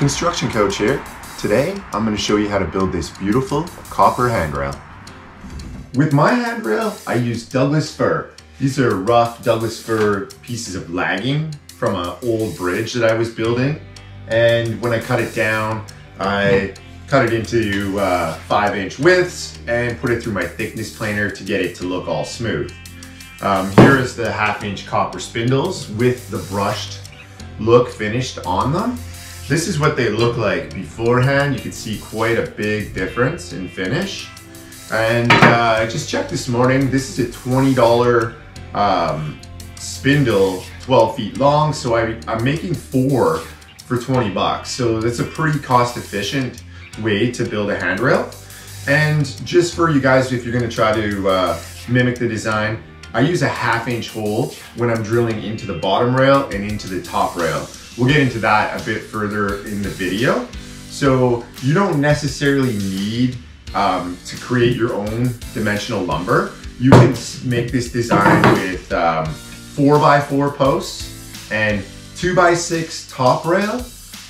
Construction Coach here. Today I'm going to show you how to build this beautiful copper handrail. With my handrail I use Douglas fir. These are rough Douglas fir pieces of lagging from an old bridge that I was building, and when I cut it down I cut it into 5-inch widths and put it through my thickness planer to get it to look all smooth. Here is the 1/2-inch copper spindles with the brushed look finished on them. This is what they look like beforehand. You can see quite a big difference in finish. And I just checked this morning, this is a $20 spindle, 12 feet long. So I'm making 4 for 20 bucks. So that's a pretty cost efficient way to build a handrail. And just for you guys, if you're gonna try to mimic the design, I use a 1/2-inch hole when I'm drilling into the bottom rail and into the top rail. We'll get into that a bit further in the video. So you don't necessarily need to create your own dimensional lumber. You can make this design with 4x4 posts and 2x6 top rail,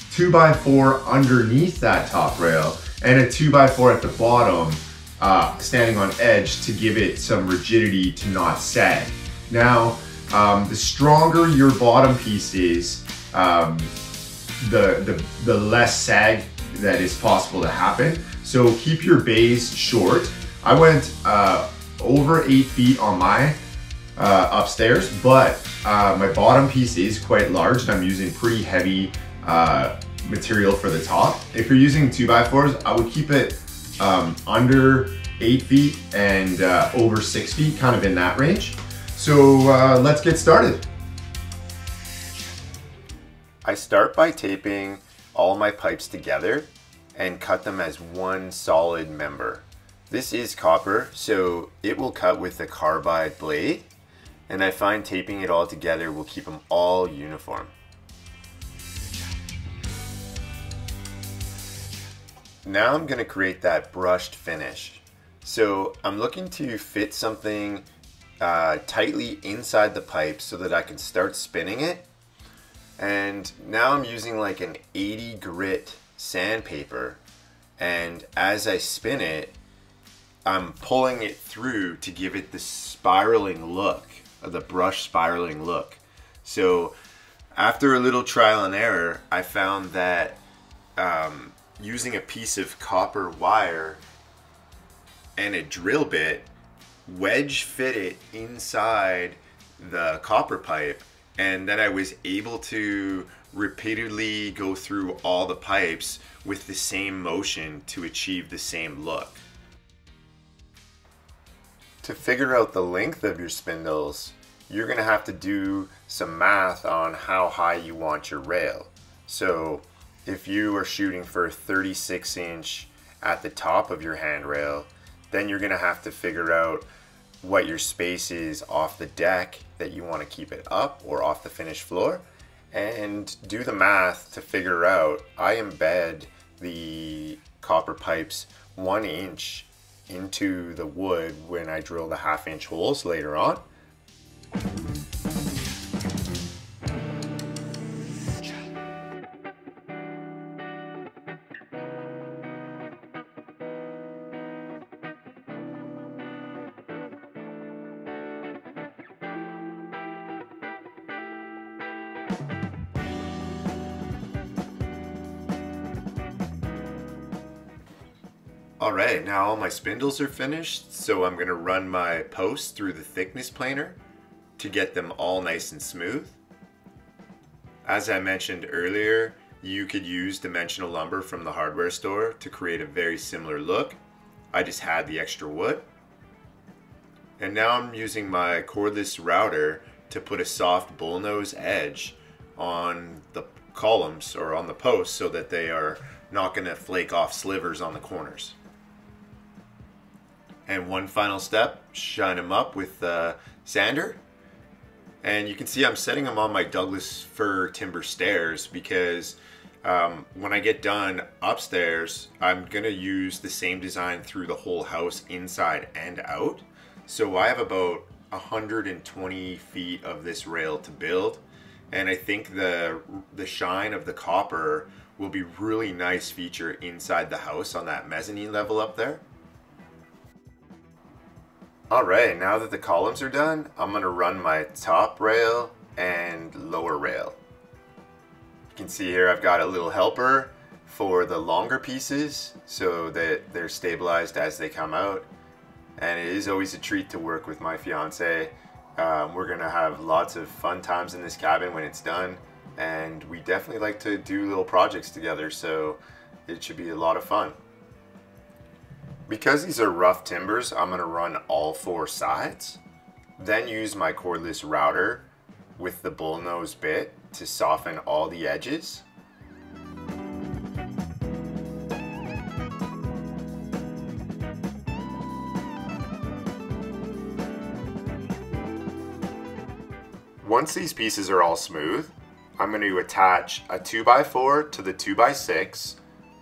2x4 underneath that top rail, and a 2x4 at the bottom, standing on edge to give it some rigidity to not sag. Now, the stronger your bottom piece is, the less sag that is possible to happen. So keep your bays short. I went over 8 feet on my upstairs, but my bottom piece is quite large and I'm using pretty heavy material for the top. If you're using 2x4s, I would keep it under 8 feet and over 6 feet, kind of in that range. So let's get started. I start by taping all my pipes together and cut them as one solid member. This is copper, so it will cut with a carbide blade, and I find taping it all together will keep them all uniform. Now I'm going to create that brushed finish. So I'm looking to fit something tightly inside the pipe so that I can start spinning it. And now I'm using like an 80 grit sandpaper, and as I spin it, I'm pulling it through to give it the spiraling look, or the brush spiraling look. So after a little trial and error, I found that using a piece of copper wire and a drill bit, wedge fit it inside the copper pipe, and then I was able to repeatedly go through all the pipes with the same motion to achieve the same look. To figure out the length of your spindles, you're going to have to do some math on how high you want your rail. So if you are shooting for a 36-inch at the top of your handrail, then you're going to have to figure out what your space is off the deck that you want to keep it up, or off the finished floor, and do the math to figure out. I embed the copper pipes 1 inch into the wood when I drill the 1/2-inch holes later on. Alright, now all my spindles are finished, so I'm going to run my posts through the thickness planer to get them all nice and smooth. As I mentioned earlier, you could use dimensional lumber from the hardware store to create a very similar look. I just had the extra wood. And now I'm using my cordless router to put a soft bullnose edge on the columns or on the posts so that they are not going to flake off slivers on the corners. And one final step, shine them up with the sander. And you can see I'm setting them on my Douglas fir timber stairs because when I get done upstairs, I'm going to use the same design through the whole house, inside and out. So I have about 120 feet of this rail to build, and I think the shine of the copper will be really nice feature inside the house on that mezzanine level up there. Alright, now that the columns are done, I'm going to run my top rail and lower rail. You can see here I've got a little helper for the longer pieces so that they're stabilized as they come out. And it is always a treat to work with my fiance. We're going to have lots of fun times in this cabin when it's done. And we definitely like to do little projects together, so it should be a lot of fun. Because these are rough timbers, I'm going to run all 4 sides, then use my cordless router with the bullnose bit to soften all the edges. Once these pieces are all smooth, I'm going to attach a 2x4 to the 2x6,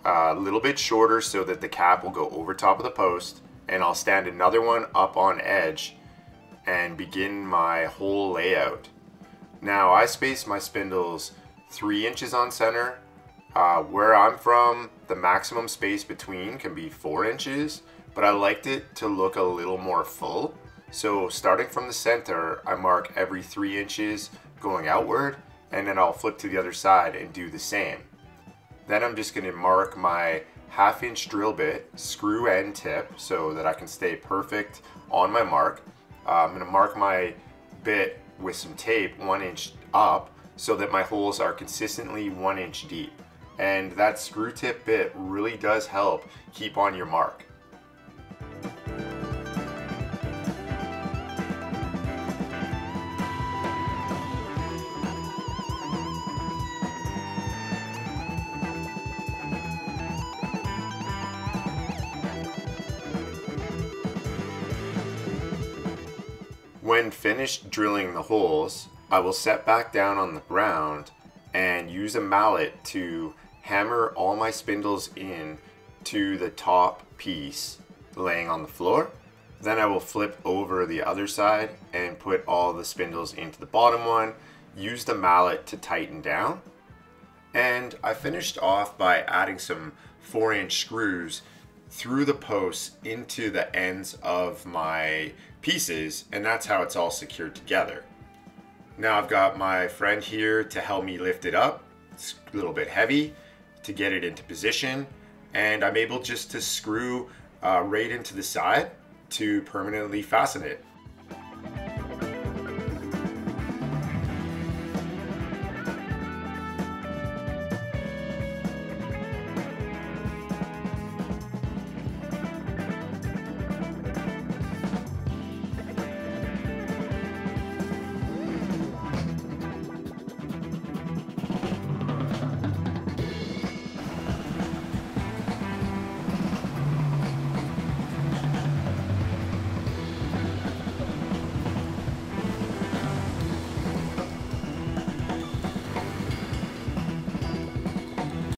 a little bit shorter so that the cap will go over top of the post, and I'll stand another one up on edge and begin my whole layout. Now I space my spindles 3 inches on center. Where I'm from, the maximum space between can be 4 inches, but I liked it to look a little more full. So starting from the center, I mark every 3 inches going outward, and then I'll flip to the other side and do the same. Then I'm just going to mark my 1/2 inch drill bit, screw end tip, so that I can stay perfect on my mark. I'm going to mark my bit with some tape 1 inch up so that my holes are consistently 1 inch deep. And that screw tip bit really does help keep on your mark. When finished drilling the holes, I will set back down on the ground and use a mallet to hammer all my spindles in to the top piece laying on the floor. Then I will flip over the other side and put all the spindles into the bottom one, use the mallet to tighten down. And I finished off by adding some 4-inch screws through the posts into the ends of my pieces, and that's how it's all secured together. Now I've got my friend here to help me lift it up. It's a little bit heavy to get it into position, and I'm able just to screw right into the side to permanently fasten it.